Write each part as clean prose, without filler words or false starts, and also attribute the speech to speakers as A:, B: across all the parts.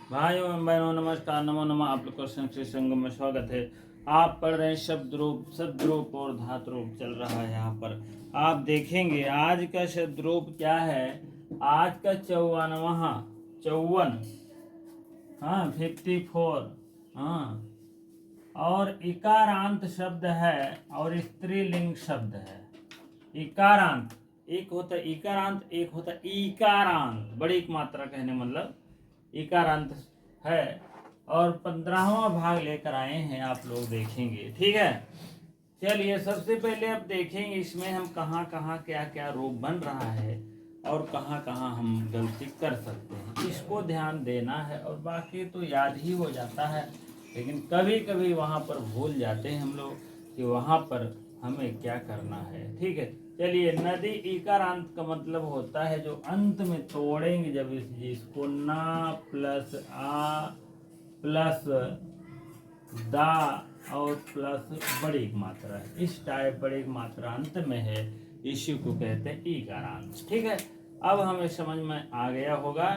A: भाइयों एवं बहनों नमस्कार, नमो नमः। आप लोग का संक्षिप्त संगम में स्वागत है। आप पढ़ रहे हैं शब्द रूप, शब्द रूप और धातु रूप चल रहा है। यहाँ पर आप देखेंगे आज का शब्द रूप क्या है। आज का 54 हाँ 54 हाँ और इकारांत शब्द है और स्त्रीलिंग शब्द है। इकारांत एक होता है इकारांत, एक होता है इकारांत। बड़ी एक मात्रा कहने मतलब इकारांत है। और 15वां भाग लेकर आए हैं, आप लोग देखेंगे। ठीक है, चलिए सबसे पहले अब देखेंगे इसमें हम कहाँ कहाँ क्या क्या रूप बन रहा है और कहाँ कहाँ हम गलती कर सकते हैं, इसको ध्यान देना है। और बाकी तो याद ही हो जाता है, लेकिन कभी कभी वहाँ पर भूल जाते हैं हम लोग कि वहाँ पर हमें क्या करना है। ठीक है, चलिए। नदी इकारांत का मतलब होता है जो अंत में तोड़ेंगे जब इसको ना प्लस आ प्लस दा और प्लस बड़ी एक मात्रा है, इस टाइप बड़ी एक मात्रा अंत में है, इसी को कहते हैं इकारांत। ठीक है, अब हमें समझ में आ गया होगा,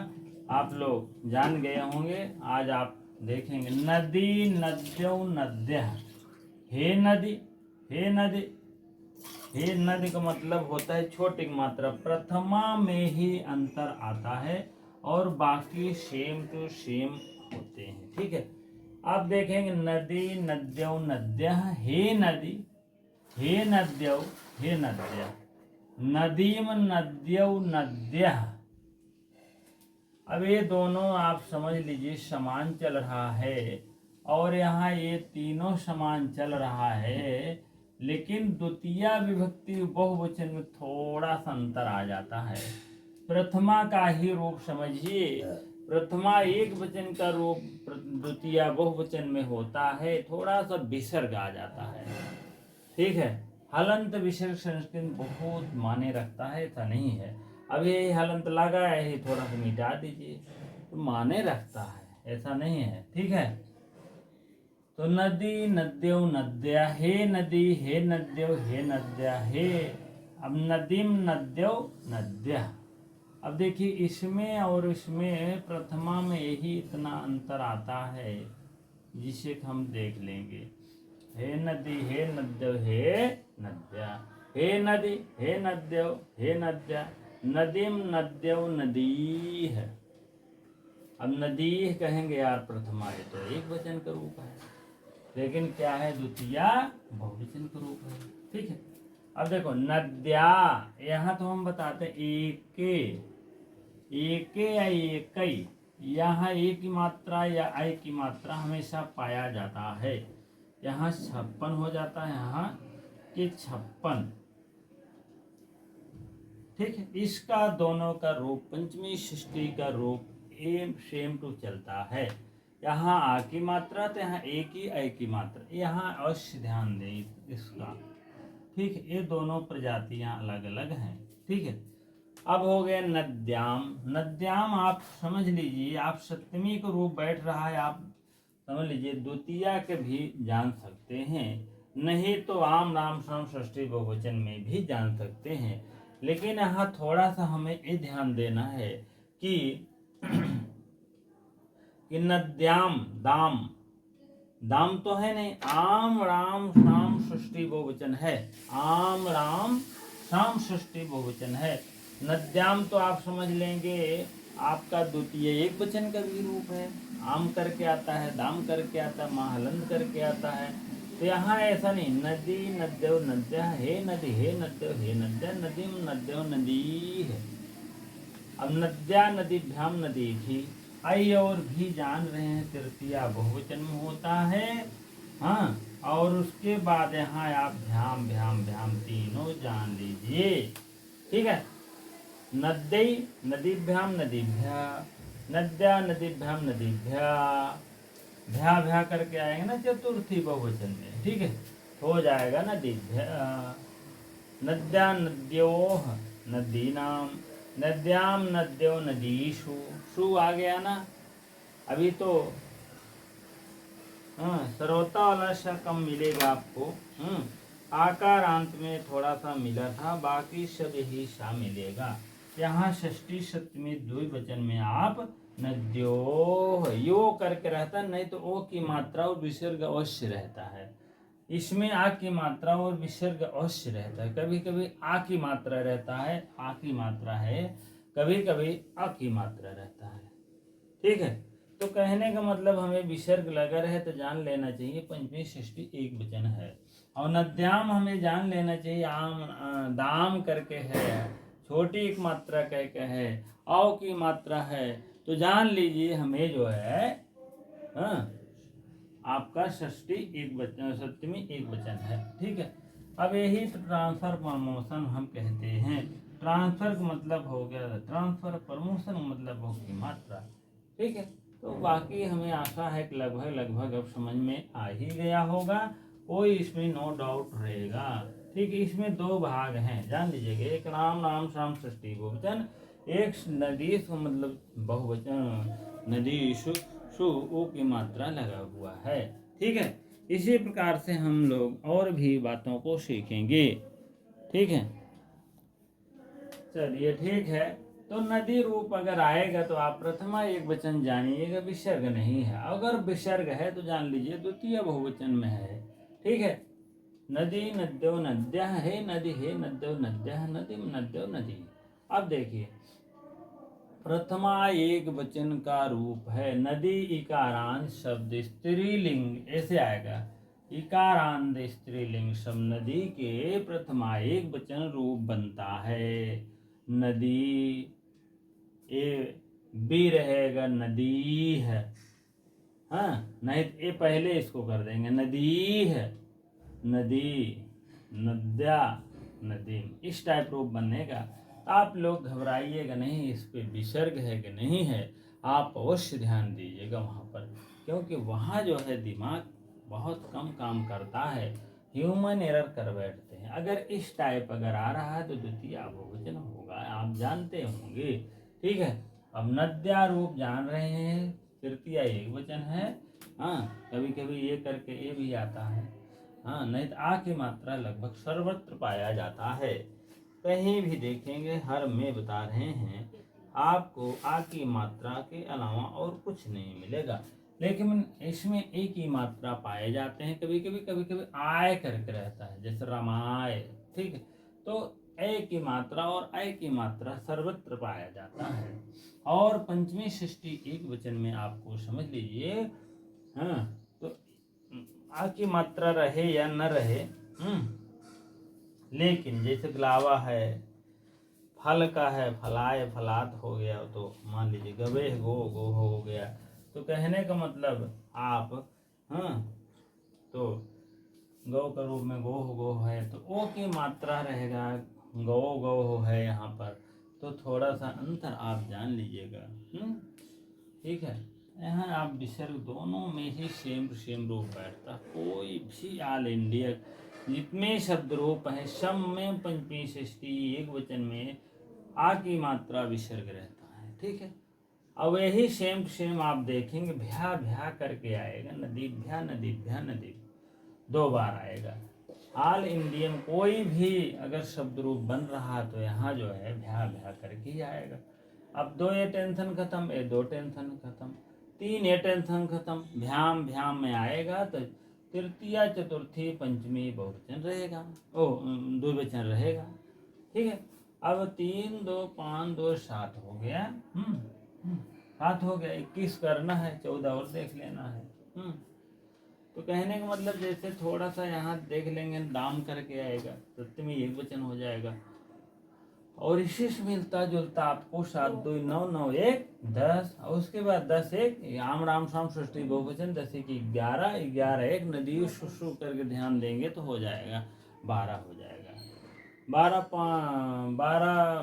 A: आप लोग जान गए होंगे। आज आप देखेंगे नदी, नद्यों, नद्य। हे नदी, हे नदी, हे नदी का मतलब होता है छोटी मात्रा, प्रथमा में ही अंतर आता है और बाकी सेम टू सेम होते हैं। ठीक है, आप देखेंगे नदी, नद्यों, नद्य। हे नदी, हे नद्यों, हे नद्य। नदीम, नद्यों, नद्य। अब ये दोनों आप समझ लीजिए समान चल रहा है, और यहाँ ये तीनों समान चल रहा है, लेकिन द्वितीया विभक्ति बहुवचन में थोड़ा सा अंतर आ जाता है। प्रथमा का ही रूप समझिए, प्रथमा एक वचन का रूप द्वितीया बहुवचन में होता है, थोड़ा सा विसर्ग आ जाता है। ठीक है, हलंत विसर्ग संस्कृत बहुत माने रखता है, ऐसा नहीं है। अब ये हलंत लगा है, थोड़ा सा मिटा दीजिए तो माने रखता है, ऐसा नहीं है। ठीक है, तो नदी, नद्यों, नद्या। हे नदी, हे नद्यों, हे नद्या। हे, अब नदीम, नद्यों, नद्या। अब देखिए इसमें और इसमें प्रथमा में यही इतना अंतर आता है, जिसे हम देख लेंगे। हे नदी, हे नद्यों, हे नद्या। हे नदी, हे नद्यों, हे नद्या। नदीम, नद्यों, नदी है। अब नदी कहेंगे यार, प्रथमा है तो एक वचन का रूप है, लेकिन क्या है द्वितीया बहुवचन का रूप है। ठीक है, अब देखो नद्या, यहाँ तो हम बताते एके, एके या एकई। यहाँ एक की मात्रा या आई की मात्रा हमेशा पाया जाता है। यहाँ 56 हो जाता है, यहाँ के 56। ठीक है, इसका दोनों का रूप पंचमी षष्ठी का रूप सेम टू चलता है। यहाँ आ की मात्रा तो यहाँ एक ही आई की मात्रा, यहाँ अवश्य ध्यान दें इसका। ठीक है, ये दोनों प्रजातियां अलग अलग हैं। ठीक है, अब हो गए नद्याम। नद्याम आप समझ लीजिए, आप सप्तमी का रूप बैठ रहा है, आप समझ लीजिए द्वितीया के भी जान सकते हैं, नहीं तो आम, राम, सम, षष्ठी बहुवचन में भी जान सकते हैं। लेकिन यहाँ थोड़ा सा हमें ये ध्यान देना है कि नद्याम, दाम, दाम तो है नहीं, आम, राम, शाम, षष्ठी बहुवचन है। आम, राम, शाम, षष्ठी बहुवचन है। नद्याम तो आप समझ लेंगे आपका द्वितीय एक वचन का भी रूप है, आम करके आता है, दाम करके आता है, महालंद करके आता है। तो यहाँ ऐसा नहीं, नदी, नद्यों, नद्या। हे नदी, हे नद्यों, हे नद्या। नदीम, नद्यों, नदी है। अब नद्या, नदीभ्याम, नदी थी। आई और भी जान रहे हैं तृतीया बहुवचन में होता है। हाँ, और उसके बाद यहाँ आप भ्याम, भ्याम, भ्याम तीनों जान लीजिए। ठीक है, नद्यई, नदीभ्याम, नदीभ्या। नद्या, नदीभ्याम, नदीभ्या। भ्या भ्या करके आएंगे ना चतुर्थी बहुवचन में। ठीक है, हो जाएगा नदीभ्या। नद्या, नद्योः, नदीनाम। नद्याम, नद्यों, नदीषु। शु आ गया ना, अभी तो सर्वता वाला सा कम मिलेगा आपको। आकार अंत में थोड़ा सा मिला था, बाकी सब ही सा मिलेगा। यहाँ षष्ठी सप्तमी द्विवचन में आप नद्यो यो करके रहता है, नहीं तो ओ की मात्रा और विसर्ग अवश्य रहता है। इसमें आ की मात्रा और विसर्ग अवश्य रहता है। कभी कभी आ की मात्रा रहता है, आ की मात्रा है, कभी कभी अ की मात्रा रहता है। ठीक है, तो कहने का मतलब हमें विसर्ग लगा रहे तो जान लेना चाहिए पंचमी षष्ठी एक वचन है। और नद्याम हमें जान लेना चाहिए आम दाम करके है, छोटी एक मात्रा कह के है, औ की मात्रा है, तो जान लीजिए हमें जो है आपका षष्ठी एक वचन, सप्तमी एक वचन है। ठीक है, अब यही ट्रांसफर प्रमोशन हम कहते हैं। ट्रांसफर का मतलब हो गया ट्रांसफर, प्रमोशन मतलब हो गई मात्रा। ठीक है, तो बाकी हमें आशा है कि लगभग अब समझ में आ ही गया होगा, कोई इसमें नो डाउट रहेगा। ठीक है, इसमें दो भाग हैं, जान लीजिएगा। एक नाम शाम षष्ठी बहुवचन, एक नदीश मतलब बहुवचन, नदीशु सु ओ की मात्रा लगा हुआ है। ठीक है, इसी प्रकार से हम लोग और भी बातों को सीखेंगे। ठीक है, चलिए ठीक है। तो नदी रूप अगर आएगा तो आप प्रथमा एक वचन जानिएगा, विसर्ग नहीं है। अगर विसर्ग है तो जान लीजिए द्वितीय बहुवचन में है। ठीक है, नदी नद्यो नद्या है, नदी है नद्यो नद्या, नदी नद्यो नदी। अब देखिए, प्रथमा एक वचन का रूप है नदी, इकारांत शब्द स्त्रीलिंग ऐसे आएगा। इकारांत स्त्रीलिंग शब्द नदी के प्रथमा एक वचन रूप बनता है। नदी ए बी रहेगा, नदी है। हाँ, नहीं तो ए पहले इसको कर देंगे, नदी है, नदी, नद्या, नदीम, इस टाइप रूप बनेगा। आप लोग घबराइएगा नहीं, इस पे विसर्ग है कि नहीं है, आप अवश्य ध्यान दीजिएगा वहाँ पर, क्योंकि वहाँ जो है दिमाग बहुत कम काम करता है, ह्यूमन एरर कर बैठते हैं। अगर इस टाइप अगर आ रहा है तो द्वितीय बहुवचन होगा, आप जानते होंगे। ठीक है, अब नद्या रूप जान रहे हैं, तृतीय एक वचन है। हाँ, कभी कभी ये करके ये भी आता है। हाँ, नहीं तो आ की मात्रा लगभग सर्वत्र पाया जाता है। कहीं भी देखेंगे, हर में बता रहे हैं आपको आ की मात्रा के अलावा और कुछ नहीं मिलेगा। लेकिन इसमें ए की मात्रा पाए जाते हैं, कभी कभी आय करके रहता है, जैसे रामाय। ठीक है, तो ए की मात्रा और आय की मात्रा सर्वत्र पाया जाता है। और पंचमी षष्ठी एक वचन में आपको समझ लीजिए, हाँ, तो आ की मात्रा रहे या न रहे, लेकिन जैसे ग्लावा है, फल का है, फलाए फलात हो गया, तो मान लीजिए गवे गो गो हो गया। तो कहने का मतलब आप, हाँ, तो गौ का रूप में गो है, तो ओ की मात्रा रहेगा, गौ है यहाँ पर, तो थोड़ा सा अंतर आप जान लीजिएगा। ठीक है, यहाँ आप विसर्ग दोनों में ही सेम रूप बैठता। कोई भी ऑल इंडिया जितने शब्द रूप है सब में पंचमी षष्ठी एक वचन में आ की मात्रा विसर्ग रहता है। ठीक है, अब यही सेम आप देखेंगे, भ्या भ्या करके आएगा, नदी भ्या नदी दो बार आएगा। ऑल इंडियन कोई भी अगर शब्द रूप बन रहा तो यहाँ जो है भ्या भ्या करके ही आएगा। अब दो ये टेंशन खत्म, ये दो टेंशन खत्म, तीन ये टेंशन खत्म, भ्याम भ्याम में आएगा तो तृतीया चतुर्थी पंचमी बहुवचन रहेगा, ओ द्विवचन रहेगा। ठीक है, अब 3 2 5 2 7 हो गया। 7 हो गया, 21 करना है, 14 और देख लेना है। तो कहने का मतलब जैसे थोड़ा सा यहाँ देख लेंगे, दाम करके आएगा, सप्तमी एक वचन हो जाएगा। और इसी से मिलता जुलता आपको 7 2 9 9 1 10, और उसके बाद 10 1 आम राम शाम षष्ठी बहुवचन, 10 1 11 11 1 नदी शुशु करके ध्यान देंगे तो हो जाएगा, 12 हो जाएगा। 12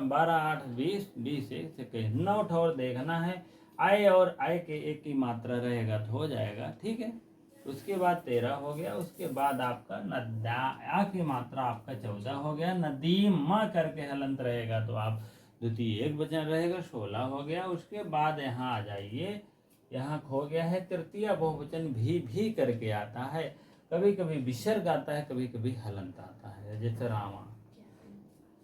A: 12 8 20 20 1 से 9 ठोर देखना है। आय और आय के एक की मात्रा रहेगा तो हो जाएगा। ठीक है, उसके बाद 13 हो गया, उसके बाद आपका नद्या की मात्रा आपका 14 हो गया, नदीम करके हलंत रहेगा तो आप द्वितीय एक वचन रहेगा, 16 हो गया। उसके बाद यहाँ आ जाइए, यहाँ हो गया है तृतीय बहुवचन भी करके आता है, कभी कभी विसर्ग आता है, कभी कभी हलंत आता है, जैसे रामा।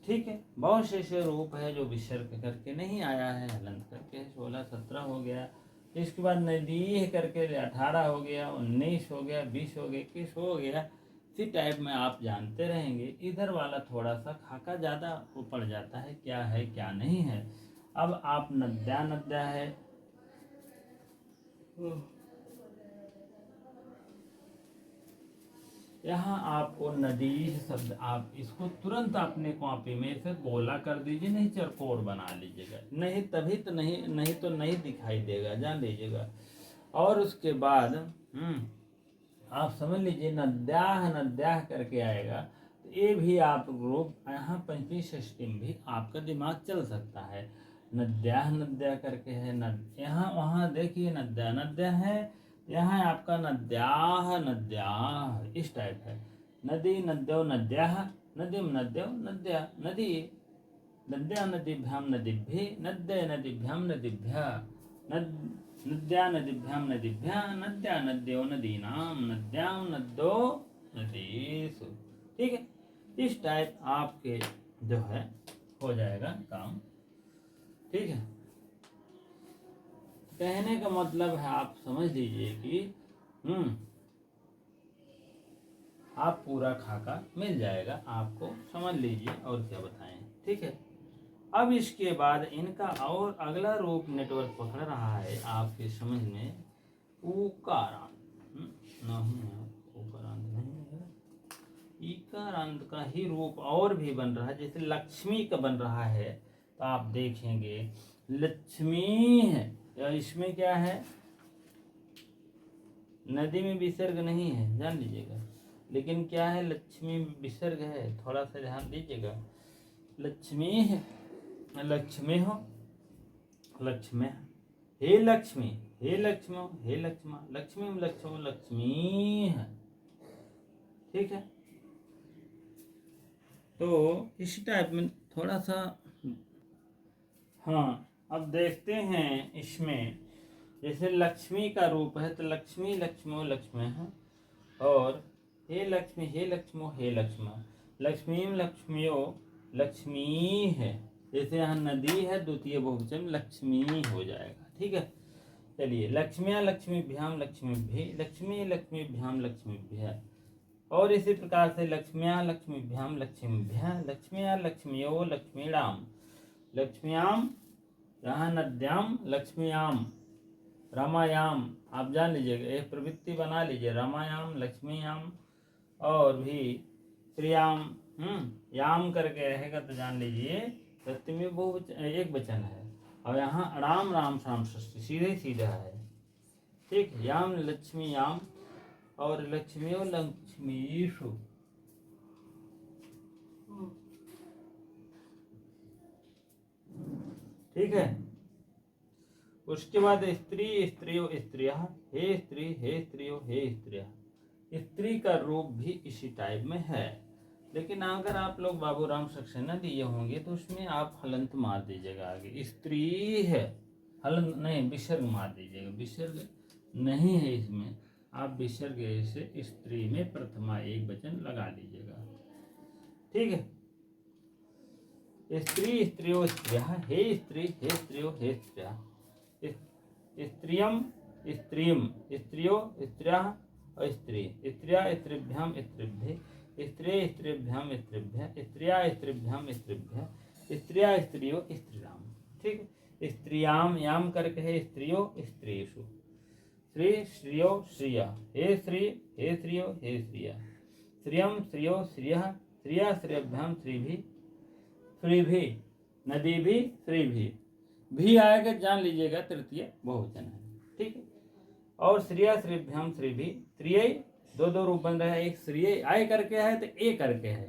A: ठीक है, बहुत से ऐसे रूप है जो विसर्ग करके नहीं आया है, हलंत करके 16 17 हो गया। इसके बाद नदीह करके 18 हो गया, 19 हो गया, 20 हो गया, 21 हो गया। इसी टाइप में आप जानते रहेंगे। इधर वाला थोड़ा सा खाका ज़्यादा वो पड़ जाता है, क्या है क्या नहीं है। अब आप नद्या नद्या है, यहाँ आपको नदी शब्द, आप इसको तुरंत अपने कॉपी में से गोला कर दीजिए, नहीं चरकोर बना लीजिएगा, नहीं तभी तो नहीं दिखाई देगा, जान लीजिएगा। और उसके बाद आप समझ लीजिए नद्याह नद्याह करके आएगा, तो ये भी आप ग्रुप यहाँ पंचमी षष्ठी में भी आपका दिमाग चल सकता है। नद्याह नद्या करके है, यहाँ वहाँ देखिए नद्या नद्या है, यहाँ आपका नद्याह नद्याह इस टाइप है। नदी नद्यो नद्याह, नदीम नद्यो नद्या, नदी नद्या नदीभ्यां नदीभ्यः, नद्य नदीभ्यां नदीभ्यः, नद्या नदीभ्यां नदीभ्यः, नद्या नद्यो नदीनां, नद्यां नद्यो नदीषु। ठीक है, इस टाइप आपके जो है हो जाएगा काम। ठीक है, कहने का मतलब है आप समझ लीजिए कि आप पूरा खाका मिल जाएगा आपको, समझ लीजिए और क्या बताएं। ठीक है, अब इसके बाद इनका और अगला रूप नेटवर्क पकड़ रहा है आपके समझ में, उकारांत नहीं है, उकारांत नहीं है, इकारांत का ही रूप और भी बन रहा है। जैसे लक्ष्मी का बन रहा है, तो आप देखेंगे लक्ष्मी है, या इसमें क्या है, नदी में विसर्ग नहीं है, जान लीजिएगा, लेकिन क्या है लक्ष्मी में विसर्ग है, थोड़ा सा ध्यान दीजिएगा। लक्ष्मी है, लक्ष्मी हो, लक्ष्मी, हे लक्ष्मी, हे लक्ष्मो, हे लक्ष्मा, लक्ष्मी लक्ष्मो, लक्ष्मी है। ठीक है, तो इसी टाइप में थोड़ा सा। हाँ, अब देखते हैं इसमें, जैसे लक्ष्मी का रूप है तो लक्ष्मी लक्ष्मो लक्ष्मी है, और हे लक्ष्मी हे लक्ष्मो हे लक्ष्मा, लक्ष्मीम लक्ष्मियो लक्ष्मी है। जैसे यहाँ नदी है, द्वितीय बहुवचन लक्ष्मी हो जाएगा। ठीक है, चलिए लक्ष्मिया लक्ष्मीभ्याम लक्ष्मीभ्ये, लक्ष्मी लक्ष्मीभ्याम लक्ष्मीभ्य, और इसी प्रकार से लक्ष्मिया लक्ष्मीभ्याम लक्ष्मीभ्य, लक्ष्मिया लक्ष्मियो लक्ष्मीणाम, लक्ष्म्याम, यहाँ नद्याम लक्ष्मीयाम, रामायाम, आप जान लीजिएगा, एक प्रवृत्ति बना लीजिए, रामायाम लक्ष्मीयाम, और भी श्रीयाम याम करके रहेगा तो जान लीजिए सप्तमी बहुवचन एक वचन है, और यहाँ राम राम शाम षष्ठी सीधे सीधा है। ठीक, याम लक्ष्मी याम, और लक्ष्मियों लक्ष्मीषु। ठीक है, उसके बाद स्त्री स्त्रियों स्त्रियः, हे स्त्री हे स्त्रियों हे स्त्रियः, स्त्री का रूप भी इसी टाइप में है। लेकिन अगर आप लोग बाबूराम सक्सेना दिए होंगे तो उसमें आप हलंत मार दीजिएगा, आगे स्त्री है, हलंत नहीं विसर्ग मार दीजिएगा, विसर्ग नहीं है इसमें, आप विसर्ग से स्त्री में प्रथमा एक वचन लगा लीजिएगा। ठीक है, स्त्री स्त्रियो स्त्रियः, हे स्त्री हे स्त्रियो हे स्त्रियः, स्त्रियम स्त्रीम, स्त्रियो स्त्रियः, स्त्री स्त्रिया स्त्रीभ्याम स्त्रीभ्ये, स्त्रिय स्त्रीभ्याम स्त्रीभ्य, स्त्रिया स्त्रीभ्याम स्त्रीभ्य, स्त्रिया स्त्रियो स्त्रीराम। ठीक, स्त्रियाम याम करके है, स्त्रियो स्त्रीषु, श्री श्रियो श्रिय, हे श्री हे श्रियो हे श्रिय, श्रियम श्रियो श्रियः, श्रिया श्रियभ्याम श्रीभि, श्रीभि, नदी भी श्रीभि, भी आएगा जान लीजिएगा तृतीय बहुवचन है। ठीक है, और श्रिया श्रीभ्याम श्रीभि, श्रिय दो दो रूप बन रहा है, एक श्रिय आय करके है तो ए करके है,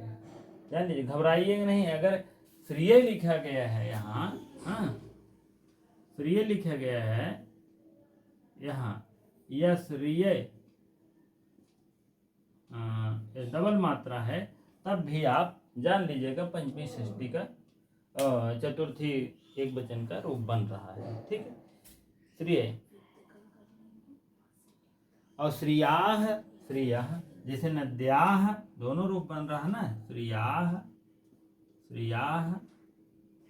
A: जान लीजिए, घबराइए नहीं। अगर श्रिय लिखा गया है यहाँ, हाँ श्रिय लिखा गया है यहाँ, यह श्रिय डबल मात्रा है, तब भी आप जान लीजिएगा पंचमी षष्ठी का चतुर्थी एक वचन का रूप बन रहा है। ठीक है, श्रिय और श्रियाह श्रियः, जैसे नद्याह दोनों रूप बन रहा है ना, श्रियाह श्रियाः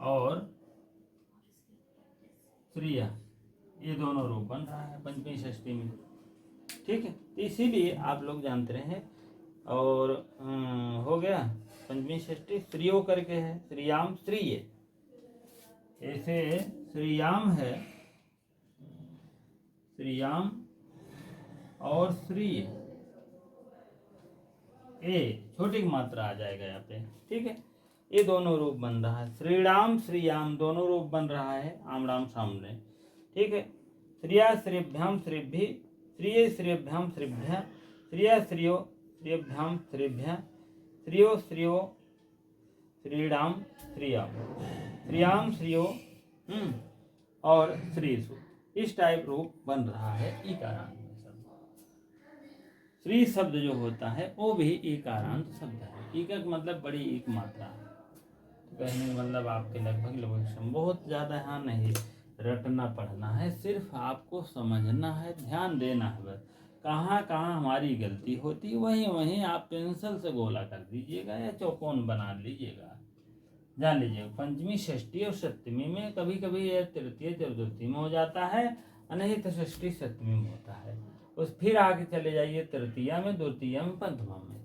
A: और श्रिया, ये दोनों रूप बन रहा है पंचमी षष्ठी में। ठीक है, तो इसीलिए आप लोग जानते रहे। और हो गया पंचमी षष्ठी श्रियो करके है, श्रियाम श्रीय, ऐसे श्रियाम है, श्रियाम और श्रीय, ए छोटी मात्रा आ जाएगा यहाँ पे। ठीक है, ये दोनों रूप बन रहा है, श्रीराम श्रीयाम दोनों रूप बन रहा है आमराम सामने। ठीक है, श्रिया श्रीभ्याम श्रीभि, श्रिय श्रीभ्याम श्रीभ्य, श्रिया श्रियो श्रीभ्याम श्रीभ्य, श्रियो श्रियो श्रीराम श्रियाम, श्रियाम श्रियो और श्रीसु, इस टाइप रूप बन रहा है इकारांत में शब्द। श्री शब्द जो होता है वो भी इकारांत शब्द है। इक मतलब बड़ी एक मात्रा है। तो कहने का मतलब आपके लगभग बहुत ज़्यादा यहाँ नहीं रटना पढ़ना है, सिर्फ आपको समझना है, ध्यान देना है बस। कहाँ कहाँ हमारी गलती होती वहीं वहीं आप पेंसिल से गोला कर दीजिएगा या चौकोन बना लीजिएगा। जान लीजिएगा पंचमी षष्ठी और सप्तमी में कभी कभी यह तृतीय चतुर्थी में हो जाता है, नहीं तो षष्ठी सप्तमी में होता है। उस फिर आगे चले जाइए तृतीया में, द्वितीया में, पंचमा में।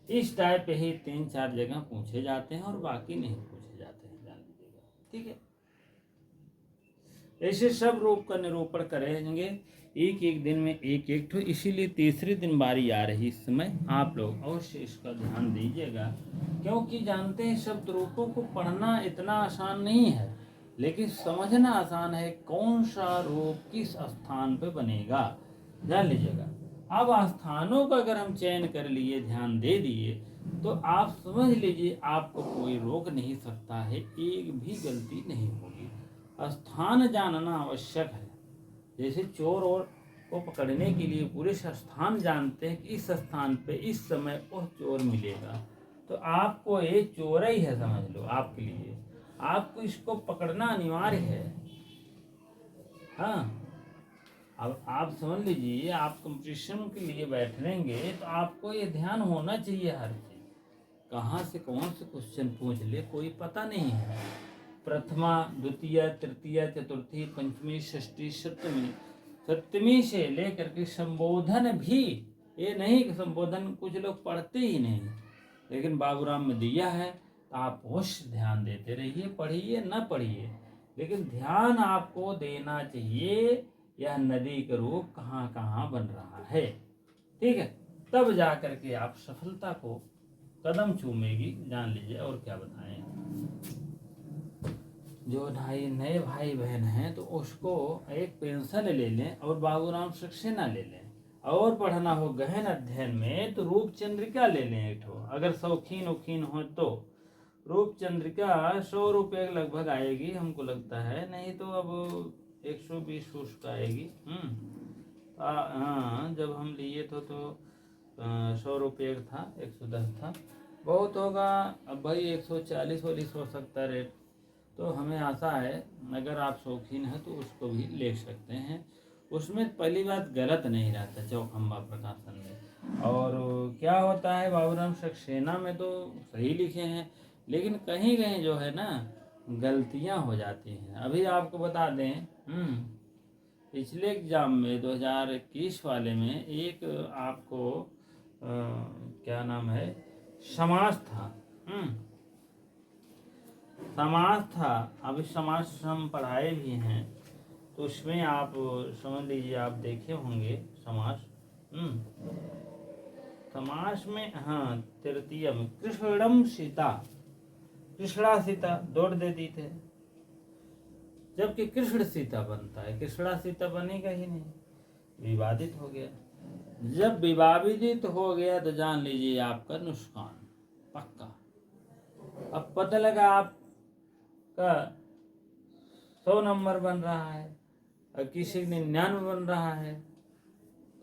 A: इस टाइप पे ही 3-4 जगह पूछे जाते हैं और बाकी नहीं पूछे जाते हैं, जान लीजिएगा। ठीक है, ऐसे सब रूप का निरूपण करेंगे एक एक दिन में एक एक ठो। इसीलिए तीसरे दिन बारी आ रही इस समय, आप लोग अवश्य इसका ध्यान दीजिएगा, क्योंकि जानते हैं शब्द रूपों को पढ़ना इतना आसान नहीं है, लेकिन समझना आसान है कौन सा रूप किस स्थान पे बनेगा। जान लीजिएगा, अब स्थानों का अगर हम चयन कर लिए, ध्यान दे दिए, तो आप समझ लीजिए आपको कोई रोक नहीं सकता है, एक भी गलती नहीं होगी। स्थान जानना आवश्यक है। जैसे चोर और को पकड़ने के लिए पूरे स्थान जानते हैं कि इस स्थान पे इस समय वो चोर मिलेगा, तो आपको ये चोर ही है समझ लो आपके लिए, आपको इसको पकड़ना अनिवार्य है। हाँ, अब आप समझ लीजिए, आप कंपटीशन के लिए बैठेंगे तो आपको ये ध्यान होना चाहिए हर चीज, कहाँ से कौन से क्वेश्चन पूछ ले कोई पता नहीं है। प्रथमा, द्वितीय, तृतीय, चतुर्थी, पंचमी, षष्ठी, सप्तमी से लेकर के संबोधन भी, ये नहीं कि संबोधन कुछ लोग पढ़ते ही नहीं, लेकिन बाबूराम में दिया है तो आप अवश्य ध्यान देते रहिए, पढ़िए न पढ़िए, लेकिन ध्यान आपको देना चाहिए यह नदी का रूप कहाँ कहाँ बन रहा है। ठीक है, तब जा करके आप सफलता को कदम चूमेगी, जान लीजिए। और क्या बताएं, जो नए भाई बहन हैं तो उसको एक पेंसिल ले लें और बाबूराम सक्सेना ले लें, और पढ़ना हो गहन अध्ययन में तो रूप चंद्रिका ले लें एक ठो, अगर शौकीन उखीन हो तो। रूप चंद्रिका 100 रुपये लगभग आएगी हमको लगता है, नहीं तो अब 120 उसका आएगी। हाँ, जब हम लिए तो 100 रुपये था, 110 था, बहुत होगा अब भाई 140 हो सकता है रेट। तो हमें आशा है अगर आप शौकीन हैं तो उसको भी ले सकते हैं। उसमें पहली बात गलत नहीं रहता चौखंबा प्रकाशन में। और क्या होता है बाबूराम सक्सेना में तो सही लिखे हैं, लेकिन कहीं कहीं जो है ना गलतियां हो जाती हैं। अभी आपको बता दें, पिछले एग्जाम में 2021 वाले में एक आपको क्या नाम है, समास था। समास था, अभी समास हम पढ़ाए भी हैं, तो उसमें आप समझ लीजिए, आप देखे होंगे समास। समास में हाँ, तृतीय में कृष्णम सीता, कृष्णा सीता दौड़ देती थे, जबकि कृष्ण सीता बनता है, कृष्णा सीता बनेगा ही नहीं, विवादित हो गया। जब विवादित हो गया तो जान लीजिए आपका नुकसान पक्का। अब पता लगा आपका 100 नंबर बन रहा है और किसी 99 बन रहा है,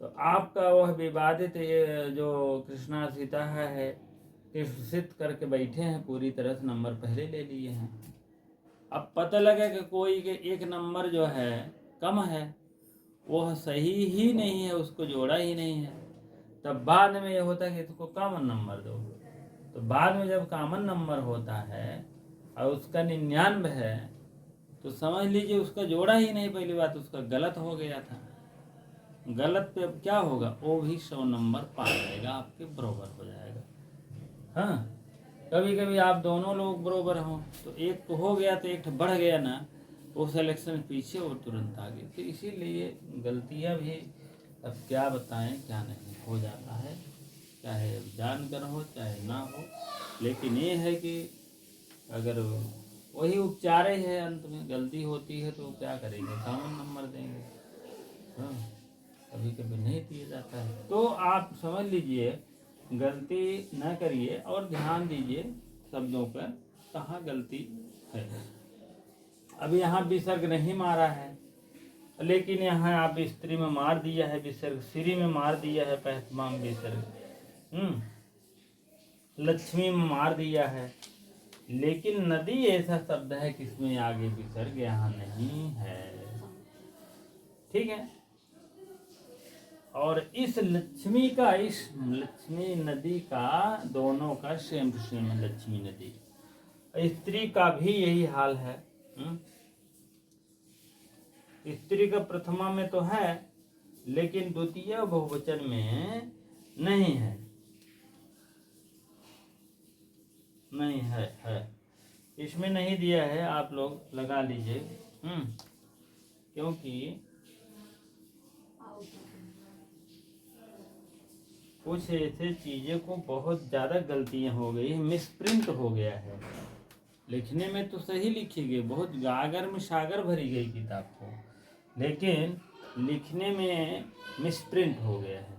A: तो आपका वह विवादित ये जो कृष्णा सीता है कृषित करके बैठे हैं, पूरी तरह से नंबर पहले ले लिए हैं। अब पता लगा कि कोई के 1 नंबर जो है कम है, वह सही ही नहीं है, उसको जोड़ा ही नहीं है, तब बाद में ये होता है कि इसको कॉमन नंबर दो। तो बाद में जब कॉमन नंबर होता है और उसका 99 है, तो समझ लीजिए उसका जोड़ा ही नहीं, पहली बात उसका गलत हो गया था। गलत पे अब क्या होगा, वो भी 100 नंबर पा जाएगा, आपके बराबर हो जाएगा। हाँ, कभी कभी आप दोनों लोग बराबर हों तो एक तो हो गया तो एक बढ़ गया ना, वो सिलेक्शन पीछे वो तुरंत आ गई। तो इसीलिए गलतियाँ भी अब क्या बताएं क्या नहीं हो जाता है, चाहे जानकर हो चाहे ना हो। लेकिन ये है कि अगर वही उपचार ही है, अंत में गलती होती है तो क्या करेंगे, कॉमन नंबर देंगे। हाँ, कभी कभी नहीं दिया जाता है। तो आप समझ लीजिए, गलती न करिए और ध्यान दीजिए शब्दों पर कहाँ गलती है। अब यहाँ विसर्ग नहीं मारा है, लेकिन यहाँ आप स्त्री में मार दिया है विसर्ग, श्री में मार दिया है पैतमाम विसर्ग, लक्ष्मी में मार दिया है। लेकिन नदी ऐसा शब्द है कि इसमें आगे विसर्ग यहाँ नहीं है। ठीक है। और इस लक्ष्मी का, इस लक्ष्मी नदी का दोनों का सेम टू सेम है। लक्ष्मी नदी, स्त्री का भी यही हाल है। स्त्री का प्रथमा में तो है, लेकिन द्वितीय बहुवचन में नहीं है। नहीं है, इसमें नहीं दिया है, आप लोग लगा लीजिए। क्योंकि कुछ ऐसे चीज़ें को बहुत ज़्यादा गलतियां हो गई, मिसप्रिंट हो गया है। लिखने में तो सही लिखी गई, बहुत गागर में सागर भरी गई किताब को, लेकिन लिखने में मिसप्रिंट हो गया है।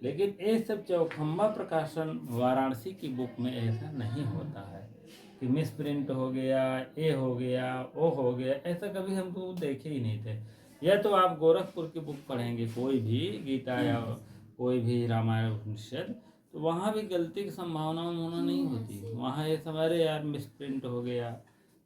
A: लेकिन ये सब चौखंबा प्रकाशन वाराणसी की बुक में ऐसा नहीं होता है कि मिसप्रिंट हो गया, ये हो गया, वो हो गया, ऐसा कभी हम तो देखे ही नहीं थे। या तो आप गोरखपुर की बुक पढ़ेंगे, कोई भी गीता या कोई भी रामायण उपनिषद, तो वहाँ भी गलती की संभावना होना नहीं होती। वहाँ ये समझे यार मिसप्रिंट हो गया।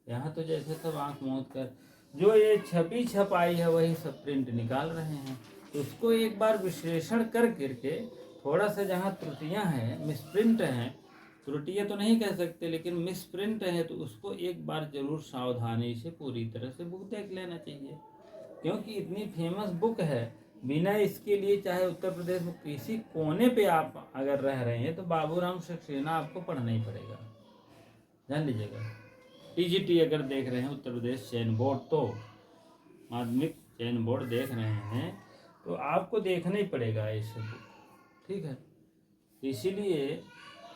A: यहाँ तो जैसे सब आँख मूंद कर जो ये छपी छपाई है वही सब प्रिंट निकाल रहे हैं। तो उसको एक बार विश्लेषण कर करके थोड़ा सा जहाँ त्रुटियाँ हैं, मिसप्रिंट हैं, त्रुटियाँ तो नहीं कह सकते लेकिन मिसप्रिंट है, तो उसको एक बार जरूर सावधानी से पूरी तरह से बुक देख लेना चाहिए। क्योंकि इतनी फेमस बुक है, बिना इसके लिए चाहे उत्तर प्रदेश में किसी कोने पे आप अगर रह रहे हैं तो बाबूराम सक्सेना आपको पढ़ना ही पड़ेगा, जान लीजिएगा। टीजीटी अगर देख रहे हैं, उत्तर प्रदेश चयन बोर्ड, तो माध्यमिक चयन बोर्ड देख रहे हैं, तो आपको देखना ही पड़ेगा इस बुक। ठीक है, इसीलिए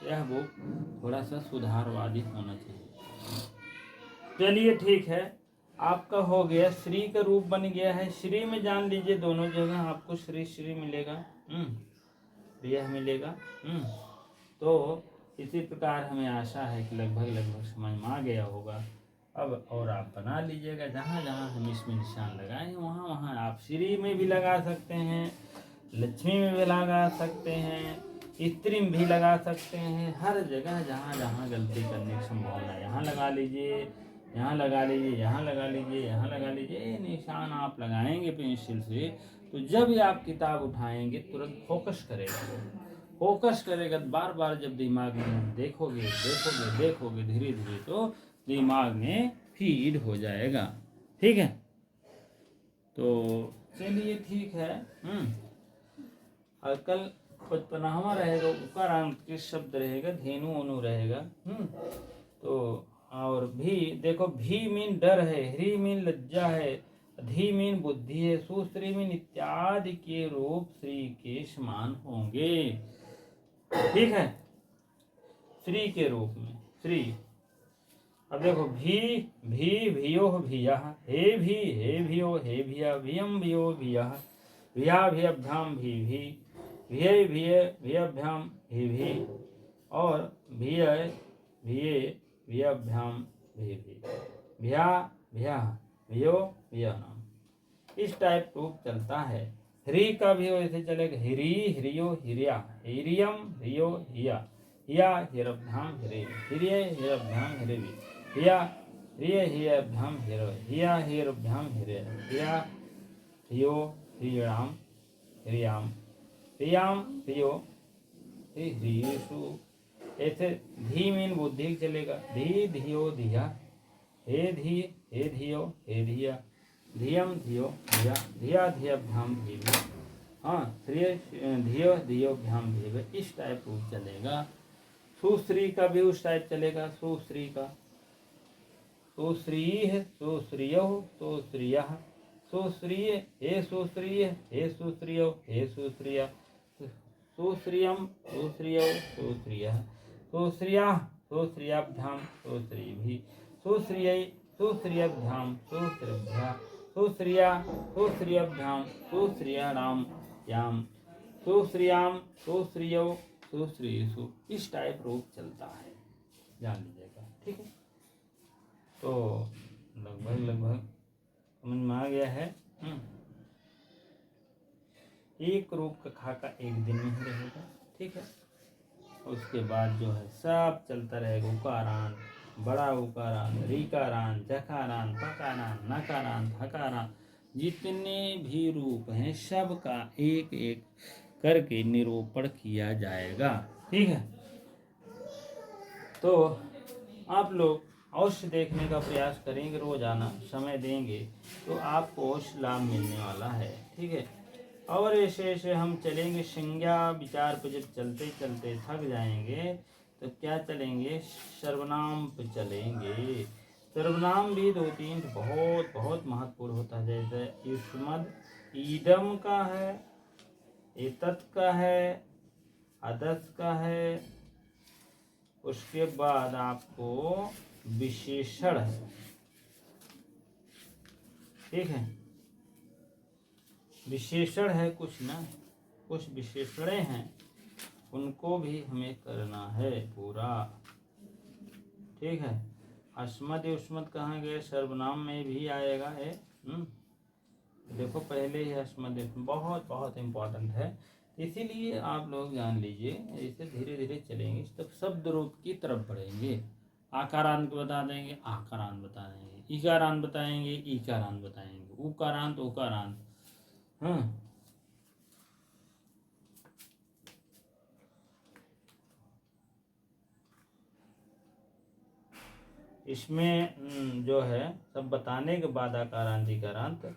A: यह बुक थोड़ा सा सुधारवादी होना चाहिए। चलिए ठीक है, आपका हो गया, श्री का रूप बन गया है। श्री में जान लीजिए दोनों जगह आपको श्री श्री मिलेगा, यह मिलेगा। तो इसी प्रकार हमें आशा है कि लगभग समझ में आ गया होगा। अब और आप बना लीजिएगा, जहाँ जहाँ हम इसमें निशान लगाए हैं वहाँ वहाँ आप श्री में भी लगा सकते हैं, लक्ष्मी में भी लगा सकते हैं, स्त्री में भी लगा सकते हैं। हर जगह जहाँ जहाँ गलती करने की संभावना है यहाँ लगा लीजिए, यहाँ लगा लीजिए, यहाँ लगा लीजिए, यहाँ लगा लीजिए। ये निशान आप लगाएंगे पेंसिल से, तो जब भी आप किताब उठाएंगे तुरंत फोकस करेगा। फोकस करेगा बार बार, जब दिमाग में देखोगे देखोगे देखोगे धीरे धीरे, तो दिमाग में फीड हो जाएगा। ठीक है, तो चलिए ठीक है। और कल 55वां रहेगा, उकारांत के शब्द रहेगा, धेनु अनु रहेगा। तो और भी देखो, भी मीन डर है, ह्री मीन लज्जा है, धी मीन बुद्धि है, सुश्री मीन इत्यादि के रूप श्री के समान होंगे। ठीक है, श्री के रूप में श्री। अब देखो, भी भियो भिया, हे भियो हे भिया, भियम भियो भिया, भिया भियभ्याम भी भिये भियभ्याम भी, और भिये भियभ्याम भी, भिया भिया भियो भिया नाम। इस टाइप रूप चलता है। ह्री का भी वैसे चलेगा, हिरी हिरियो हिरिया, हिरियम हियो हिया, हिया हिरभ्याम हिरे, हिरिय हिरभ्याम हिरेवी, हिया हिरिय हिरभ्याम हिरो, हिया हिरभ्याम हिरे, हिया हियो हिराम हिरियाम, हियाम हियो हिरियसु। ऐसे धी मीन बुद्धि चलेगा, धी धियो धिया, हे धी, हे धियो, हे धिया, धियम धियो धिया, धिया धियभ्याम धीम। हाँ, धियो धियोभ्याम धीम, इस टाइप रूप चलेगा। सुश्री का भी उस टाइप चलेगा। सुश्री का सुश्रीः, सुश्रियौ, सुश्रियः, सुश्रिय, हे सुश्रिय, हे सुश्रियौ, हे सुश्रिया, सुश्रियम, सुश्रियौ, सुश्रियः, सुश्रियाः, सुश्रियाभ्याम, सुश्रीभिः, सुश्रियै, सुश्रियभ्याम, सुश्रिभ्यः, सुश्रिया, सुश्रियभ्याम, सुश्रियाणाम याम, सुश्रियाम, सुश्रियौ, सुश्रीषु। इस टाइप रूप चलता है, जान लीजिएगा। ठीक है, तो लगभग समझ में आ गया है। एक रूप का खाका एक दिन में ही रहेगा। ठीक है, उसके बाद जो है सब चलता रहेगा। उकारान, बड़ा उकारान, रीकारान, जकारान, पकारान, नकारान, हकारान, जितने भी रूप हैं सब का एक एक करके निरूपण किया जाएगा। ठीक है, तो आप लोग अवश्य देखने का प्रयास करेंगे, रोजाना समय देंगे तो आपको अवश्य लाभ मिलने वाला है। ठीक है, और ऐसे ऐसे हम चलेंगे। संज्ञा विचार पर जब चलते चलते थक जाएंगे तो क्या चलेंगे, सर्वनाम पे चलेंगे। सर्वनाम भी दो तीन बहुत बहुत महत्वपूर्ण होता है। जैसे युष्मद ईदम का है, एतत् का है, अदस का है, उसके बाद आपको विशेषण है। ठीक है, विशेषण है कुछ ना, कुछ विशेषणे हैं, उनको भी हमें करना है पूरा। ठीक है, अस्मद युष्मद कहाँ गए, सर्वनाम में भी आएगा है। देखो पहले ही अस्मद बहुत बहुत इम्पोर्टेंट है, इसीलिए आप लोग जान लीजिए। ऐसे धीरे धीरे चलेंगे तब शब्द रूप की तरफ बढ़ेंगे। आकारांत बता देंगे, आकारांत बता देंगे, इकारांत बताएंगे, इकारांत बताएंगे, उकारांत, उकारांत। इसमें जो है सब बताने के बाद आकारांत इकारांत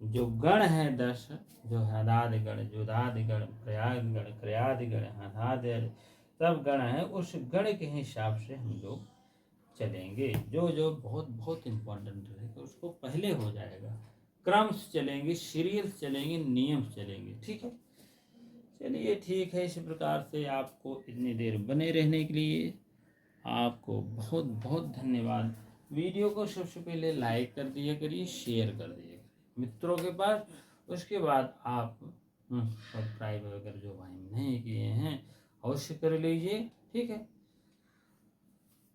A: जो गण है 10, जो है अदादि गण, जुदादि गण, प्रयाग गण, क्रियादि गण, हठादि सब गण है, उस गण के हिसाब से हम लोग चलेंगे। जो जो बहुत बहुत इम्पोर्टेंट रहेगा उसको पहले हो जाएगा। क्रम से चलेंगे, सीरियल चलेंगे, नियम से चलेंगे। ठीक है, चलिए ठीक है। इसी प्रकार से आपको इतनी देर बने रहने के लिए आपको बहुत बहुत धन्यवाद। वीडियो को सबसे पहले लाइक कर दिया करिए, शेयर कर दिया करिए मित्रों के पास। उसके बाद आप सब्सक्राइब अगर जो भाई नहीं किए हैं अवश्य कर लीजिए। ठीक है,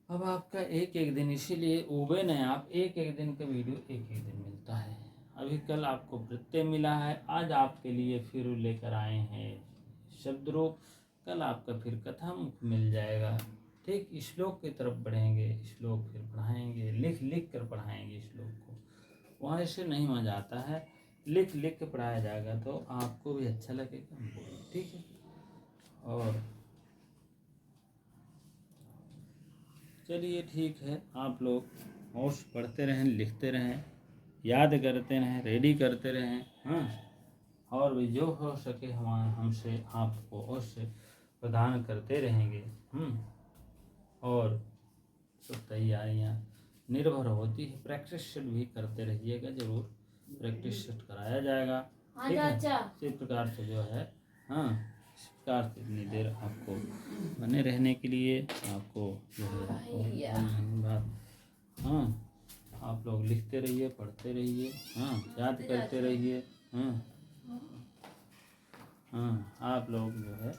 A: अब आपका एक एक दिन, इसीलिए ओबेन है आप, एक एक दिन का वीडियो एक एक दिन मिलता है। अभी कल आपको प्रत्यय मिला है, आज आपके लिए फिर लेकर आए हैं शब्द रूप, कल आपका फिर कथा मुख मिल जाएगा। ठीक, श्लोक की तरफ बढ़ेंगे, श्लोक फिर पढ़ाएंगे, लिख लिख कर पढ़ाएंगे श्लोक को। वहाँ से नहीं मजा आता है, लिख लिख के पढ़ाया जाएगा तो आपको भी अच्छा लगेगा। ठीक है, और चलिए ठीक है, आप लोग अवश्य पढ़ते रहें, लिखते रहें, याद करते रहें, रेडी करते रहें। और भी जो हो सके हमसे आपको अवश्य प्रदान करते रहेंगे। और तो तैयारियाँ निर्भर होती है, प्रैक्टिस सेट भी करते रहिएगा, जरूर प्रैक्टिस सेट कराया जाएगा। ठीक है, इसी प्रकार से जो है इस प्रकार से इतनी देर आपको बने रहने के लिए आपको जो है बात आप लोग लिखते रहिए, पढ़ते रहिए, याद करते रहिए। आप लोग जो है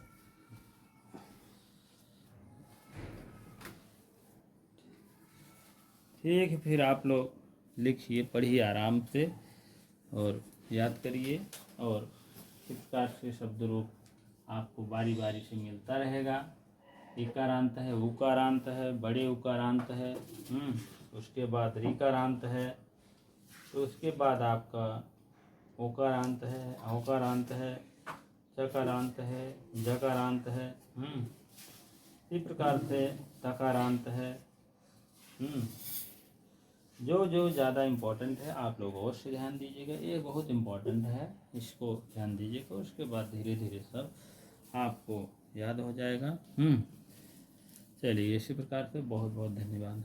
A: ठीक है, फिर आप लोग लिखिए, पढ़िए आराम से और याद करिए। और इस प्रकार से शब्द रूप आपको बारी बारी से मिलता रहेगा। इकारांत है, उकारांत है, बड़े उकारांत है, उसके बाद रीकारांत है, तो उसके बाद आपका ओकारांत है, औकारांत है, चकारांत है, जकारांत है, इस प्रकार से तकारांत है, जो जो ज़्यादा इम्पोर्टेंट है आप लोग अवश्य ध्यान दीजिएगा, ये बहुत इम्पोर्टेंट है, इसको ध्यान दीजिएगा। उसके बाद धीरे धीरे सब आपको याद हो जाएगा। चलिए, इसी प्रकार से बहुत बहुत धन्यवाद।